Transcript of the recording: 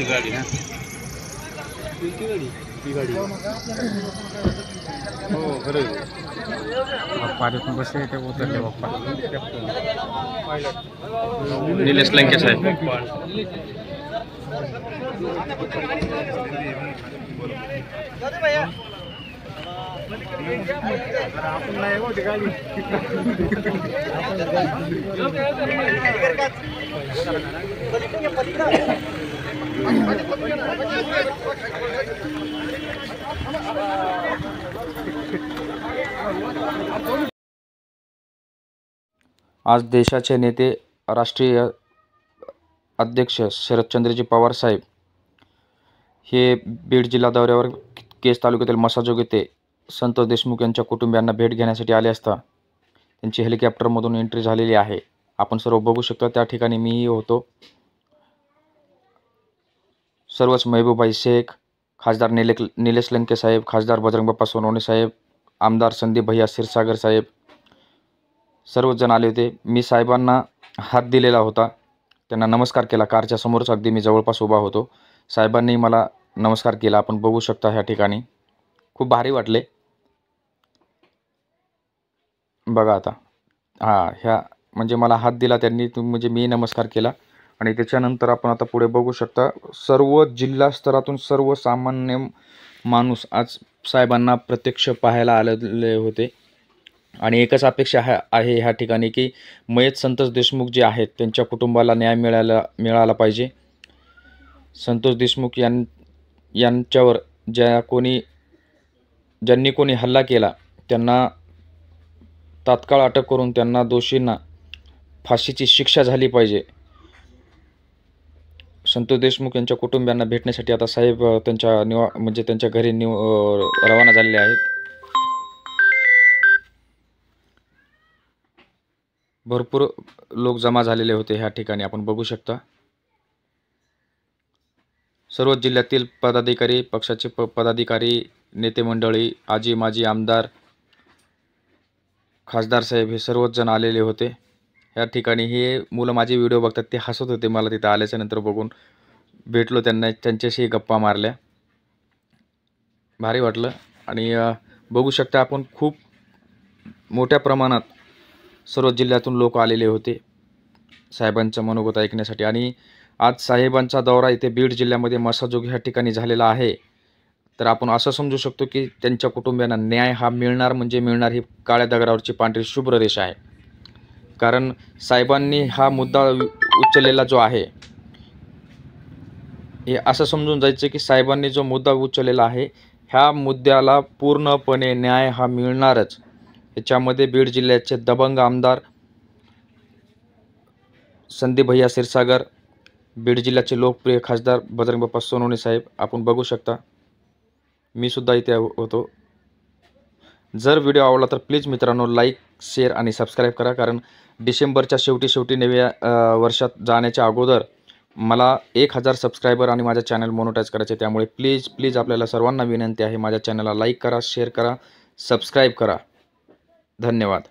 गाड़ी ना हो खरं बाप्पा बसे ते उतरले बाप्पा निलेश लंके साहेब आज देशाचे नेते राष्ट्रीय अध्यक्ष शरदचंद्रजी पवार साहेब हे बीड जिल्हा दौऱ्यावर केज तालुक्यातील मसाजोग येथे संतोष देशमुख यांच्या कुटुंबियांना भेट घेण्यासाठी आले असता त्यांची हेलिकॉप्टरमधून एंट्री झालेली आहे. आपण सर्व बघू शकता. त्या ठिकाणी मीही होतो. सर्वच महबूबाई शेख, खासदार निलेश लंके साहेब, खासदार बजरंग बाप्पा सोनवणे साहेब, आमदार संदीप भैया क्षीरसागर साहेब सर्वच जण आले होते. मी साहेबांना हात दिलेला होता, त्यांना नमस्कार केला. कारच्या समोरच अगदी मी जवळपास उभा होतो. साहेबांनी मला नमस्कार केला. आपण बघू शकता ह्या ठिकाणी खूप भारी वाटले. बघा आता ह्या म्हणजे मला हात दिला त्यांनी, म्हणजे मी नमस्कार केला. आणि त्याच्यानंतर आपण आता पुढे बघू शकता सर्व जिल्हा स्तरातून सर्वसामान्य माणूस आज साहेबांना प्रत्यक्ष पाहायला आलेले होते. आणि एकच अपेक्षा आहे ह्या ठिकाणी की मयत संतोष देशमुख जे आहेत त्यांच्या कुटुंबाला न्याय मिळाला पाहिजे. संतोष देशमुख यांच्यावर ज्यांनी कोणी हल्ला केला त्यांना तात्काळ अटक करून त्यांना दोषींना फाशीची शिक्षा झाली पाहिजे. संतोष देशमुख यांच्या कुटुंबियांना भेटण्यासाठी आता साहेब त्यांच्या म्हणजे त्यांच्या घरी रवाना झालेले आहेत. भरपूर लोक जमा झालेले होते ह्या ठिकाणी आपण बघू शकता. सर्व जिल्ह्यातील पदाधिकारी, पक्षाचे पदाधिकारी, नेते मंडळी, आजी माजी आमदार, खासदार साहेब हे सर्वच जण आलेले होते ह्या ठिकाणी. हे मुलं माझे व्हिडिओ बघतात, ते हसत होते मला तिथं आल्याच्या नंतर बघून. भेटलो त्यांना, त्यांच्याशी गप्पा मारल्या, भारी वाटलं. आणि बघू शकता आपण खूप मोठ्या प्रमाणात सर्व जिल्ह्यातून लोक आलेले होते साहेबांचं मनोगत ऐकण्यासाठी. आणि आज साहेबांचा दौरा इथे बीड जिल्ह्यामध्ये मसाजोग ह्या ठिकाणी झालेला आहे. तर आपण असं समजू शकतो की त्यांच्या कुटुंबियांना न्याय हा मिळणार म्हणजे मिळणार, ही काळ्या दगडावरची पांढरी शुभ्र रेषा आहे. कारण साहेबांनी हा मुद्दा उचललेला जो आहे, हे असं समजून जायचं की साहेबांनी जो मुद्दा उचललेला आहे, ह्या मुद्द्याला पूर्णपणे न्याय हा मिळणारच. ह्याच्यामध्ये बीड जिल्ह्याचे दबंग आमदार संदीप भैया क्षीरसागर, बीड जिल्ह्याचे लोकप्रिय खासदार बजरंग बाप्पा सोनवणे साहेब, आपण बघू शकता. मी सुद्धा इथे होतो. जर व्हिडिओ आवडला तर प्लीज मित्रांनो लाईक, शेअर आणि सबस्क्राईब करा. कारण डिसेंबरच्या शेवटी नव्या वर्षात जाण्याच्या अगोदर मला 1000 सबस्क्रायबर आणि माझ्या चॅनल मोनोटाईज करायचे. त्यामुळे प्लीज आपल्याला सर्वांना विनंती आहे, माझ्या चॅनलला लाईक करा, शेअर करा, सबस्क्राईब करा. धन्यवाद.